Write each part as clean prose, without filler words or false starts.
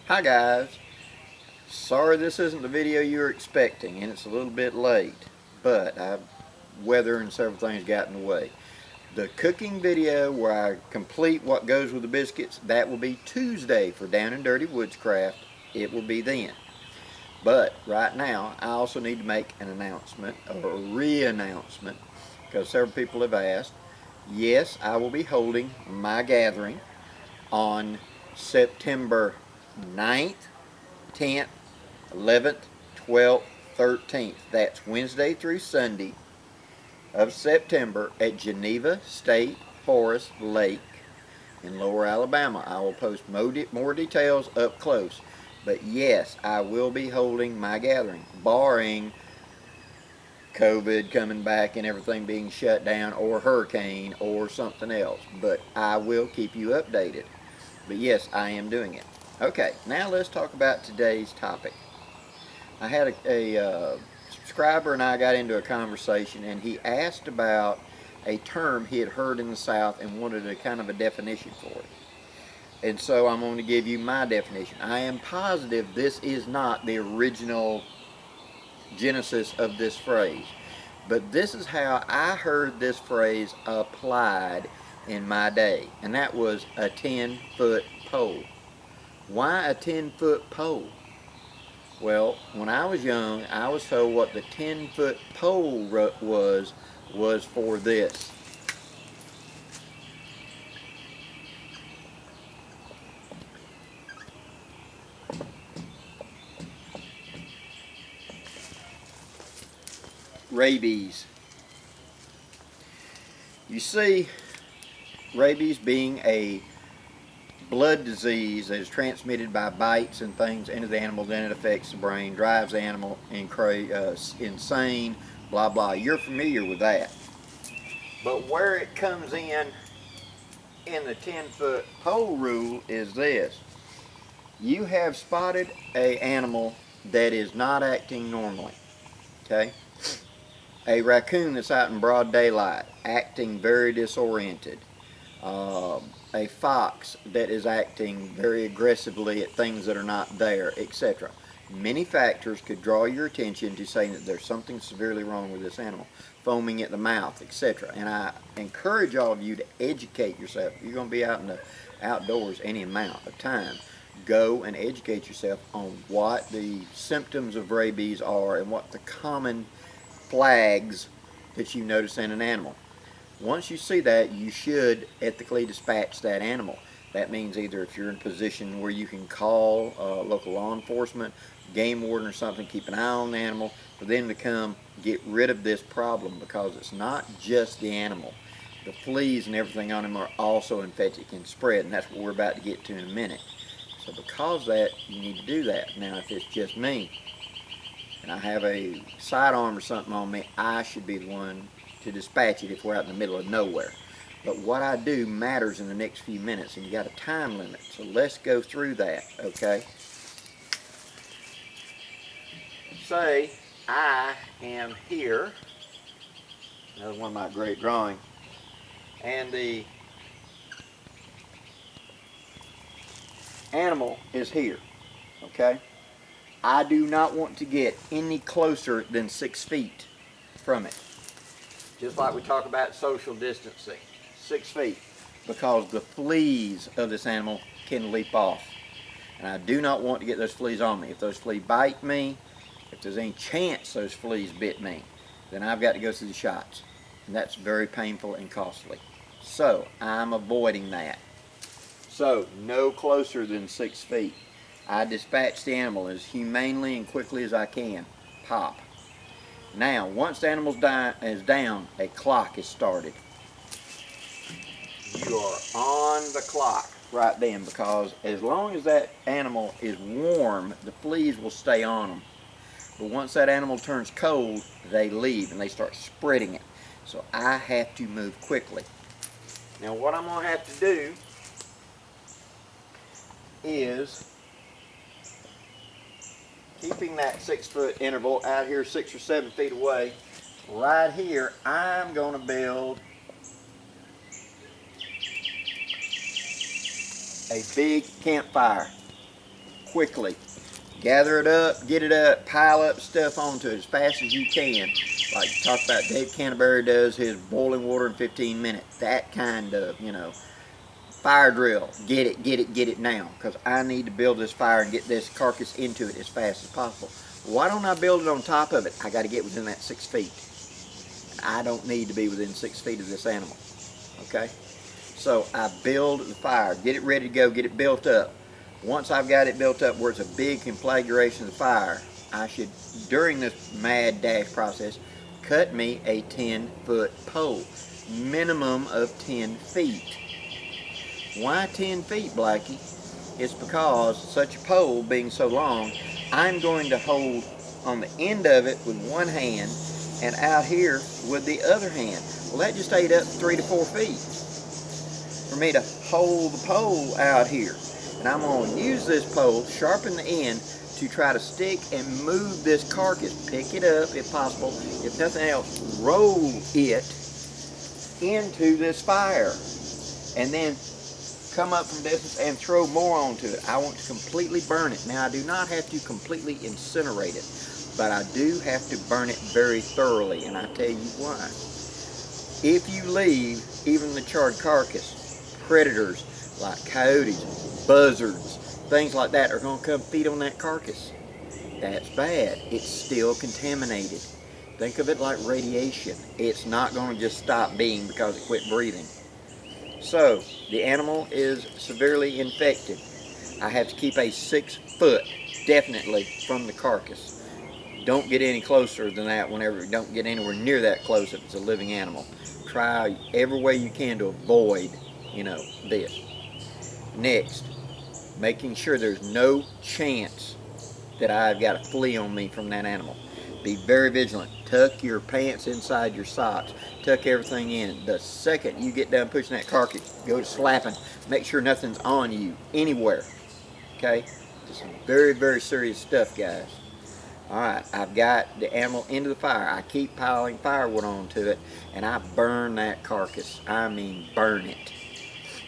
Hi guys, sorry this isn't the video you were expecting and it's a little bit late, but weather and several things got in the way. The cooking video where I complete what goes with the biscuits, that will be Tuesday for Down and Dirty Woodscraft. It will be then. But right now I also need to make an announcement, or a re-announcement, because several people have asked. Yes, I will be holding my gathering on September 9th, 10th, 11th, 12th, 13th. That's Wednesday through Sunday of September at Geneva State Forest Lake in Lower Alabama. I will post more details up close. But yes, I will be holding my gathering, barring COVID coming back and everything being shut down, or hurricane or something else. But I will keep you updated. But yes, I am doing it. Okay, now let's talk about today's topic. I had a subscriber and I got into a conversation, and he asked about a term he had heard in the South and wanted a kind of a definition for it. And so I'm going to give you my definition. I am positive this is not the original genesis of this phrase, but this is how I heard this phrase applied in my day, and that was a 10-foot pole. Why a 10-foot pole? Well, when I was young, I was told what the 10-foot pole was for this. Rabies. You see, rabies being a blood disease that is transmitted by bites and things into the animal, then it affects the brain, drives the animal insane, blah blah. You're familiar with that. But where it comes in the 10-foot pole rule is this. You have spotted an animal that is not acting normally. Okay? A raccoon that's out in broad daylight, acting very disoriented. A fox that is acting very aggressively at things that are not there, etc. Many factors could draw your attention to saying that there's something severely wrong with this animal. Foaming at the mouth, etc. And I encourage all of you to educate yourself. If you're going to be out in the outdoors any amount of time, go and educate yourself on what the symptoms of rabies are and what the common flags that you notice in an animal. Once you see that, you should ethically dispatch that animal. That means either if you're in a position where you can call local law enforcement, game warden or something, keep an eye on the animal for them to come get rid of this problem, because it's not just the animal. The fleas and everything on them are also infected, can spread, and that's what we're about to get to in a minute. So because of that, you need to do that. Now if it's just me and I have a sidearm or something on me, I should be the one to dispatch it if we're out in the middle of nowhere. But what I do matters in the next few minutes, and you got a time limit. So let's go through that, okay? Say I am here. Another one of my great drawings. And the animal is here, okay? I do not want to get any closer than 6 feet from it. Just like we talk about social distancing, 6 feet, because the fleas of this animal can leap off. And I do not want to get those fleas on me. If those fleas bite me, if there's any chance those fleas bit me, then I've got to go through the shots. And that's very painful and costly. So I'm avoiding that. So no closer than 6 feet. I dispatch the animal as humanely and quickly as I can. Pop. Now, once the animal is down, a clock is started. You are on the clock right then, because as long as that animal is warm, the fleas will stay on them. But once that animal turns cold, they leave and they start spreading it. So I have to move quickly. Now what I'm going to have to do is, keeping that 6 foot interval out here 6 or 7 feet away, right here I'm going to build a big campfire. quickly. Gather it up, get it up, pile up stuff onto it as fast as you can. Like talk about Dave Canterbury does his boiling water in 15 minutes. That kind of, you know, fire drill. Get it now. Because I need to build this fire and get this carcass into it as fast as possible. Why don't I build it on top of it? I got to get within that 6 feet. I don't need to be within 6 feet of this animal. Okay? So I build the fire, get it ready to go, get it built up. Once I've got it built up where it's a big conflagration of the fire, I should, during this mad dash process, cut me a 10-foot pole. Minimum of 10 feet. Why 10 feet, Blackie? It's because such a pole being so long, I'm going to hold on the end of it with one hand and out here with the other hand. Well, that just ate up 3 to 4 feet for me to hold the pole out here. And I'm going to use this pole, sharpen the end, to try to stick and move this carcass. Pick it up if possible. If nothing else, roll it into this fire. And then come up from distance and throw more onto it. I want to completely burn it. Now, I do not have to completely incinerate it, but I do have to burn it very thoroughly, and I tell you why. If you leave even the charred carcass, predators like coyotes, buzzards, things like that are going to come feed on that carcass. That's bad. It's still contaminated. Think of it like radiation. It's not going to just stop being because it quit breathing. So, the animal is severely infected. I have to keep a 6 foot, definitely, from the carcass. Don't get any closer than that whenever, don't get anywhere near that close if it's a living animal. Try every way you can to avoid, this. Next, making sure there's no chance that I've got a flea on me from that animal. Be very vigilant. Tuck your pants inside your socks. Tuck everything in. The second you get done pushing that carcass, go to slapping. Make sure nothing's on you anywhere. Okay? This is very, very serious stuff, guys. Alright, I've got the animal into the fire. I keep piling firewood onto it, and I burn that carcass. I mean, burn it.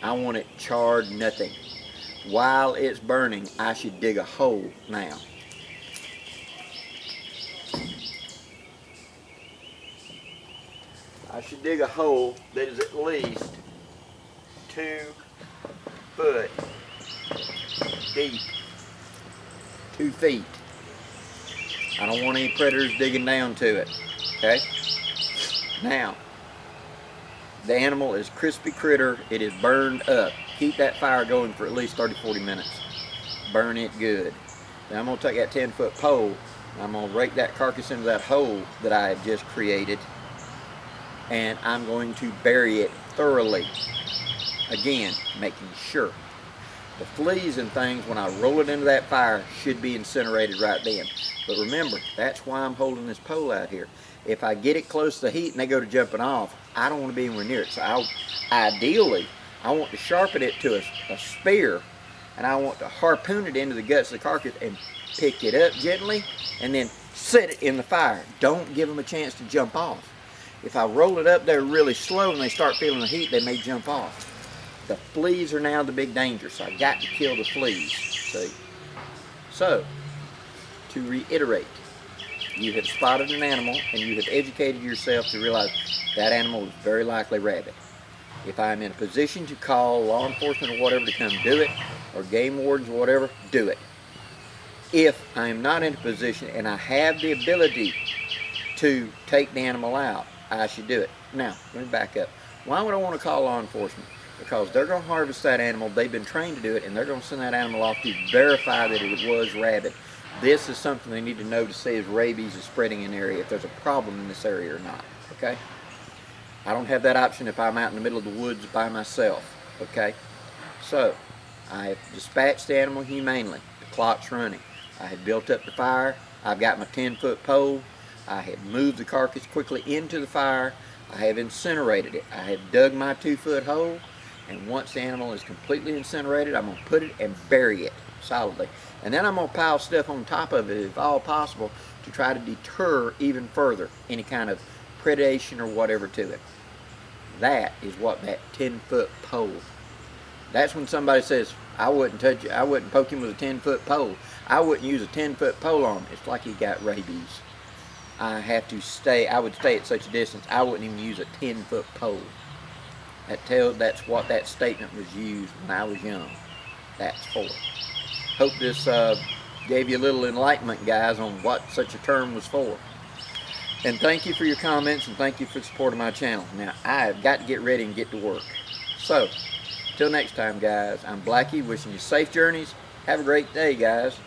I want it charred nothing. While it's burning, I should dig a hole now. I should dig a hole that is at least 2 foot deep. 2 feet. I don't want any predators digging down to it. Okay? Now, the animal is crispy critter. It is burned up. Keep that fire going for at least 30-40 minutes. Burn it good. Now I'm going to take that 10-foot pole and I'm going to rake that carcass into that hole that I have just created, and I'm going to bury it thoroughly. Again, making sure. The fleas and things, when I roll it into that fire, should be incinerated right then. But remember, that's why I'm holding this pole out here. If I get it close to the heat and they go to jumping off, I don't want to be anywhere near it. So ideally, I want to sharpen it to a spear, and I want to harpoon it into the guts of the carcass and pick it up gently and then set it in the fire. Don't give them a chance to jump off. If I roll it up there really slow and they start feeling the heat, they may jump off. The fleas are now the big danger, so I got to kill the fleas. See? So, to reiterate, you have spotted an animal and you have educated yourself to realize that animal is very likely rabid. If I'm in a position to call law enforcement or whatever to come do it, or game wardens or whatever, do it. If I am not in a position and I have the ability to take the animal out, I should do it. Now, let me back up. Why would I want to call law enforcement? Because they're going to harvest that animal, they've been trained to do it, and they're going to send that animal off to verify that it was rabid. This is something they need to know to see if rabies is spreading in the area, if there's a problem in this area or not, okay? I don't have that option if I'm out in the middle of the woods by myself, okay? So, I have dispatched the animal humanely. The clock's running. I have built up the fire. I've got my 10-foot pole. I have moved the carcass quickly into the fire. I have incinerated it. I have dug my 2-foot hole. And once the animal is completely incinerated, I'm going to put it and bury it solidly. And then I'm going to pile stuff on top of it, if all possible, to try to deter even further any kind of predation or whatever to it. That is what that 10-foot pole That's when somebody says, I wouldn't touch it, I wouldn't poke him with a 10-foot pole. I wouldn't use a 10-foot pole on him. It's like he got rabies. I would stay at such a distance, I wouldn't even use a 10-foot pole. That's what that statement was used when I was young. That's for. Hope this gave you a little enlightenment, guys, on what such a term was for. And thank you for your comments, and thank you for the support of my channel. Now, I've got to get ready and get to work. So, till next time, guys, I'm Blackie, wishing you safe journeys. Have a great day, guys.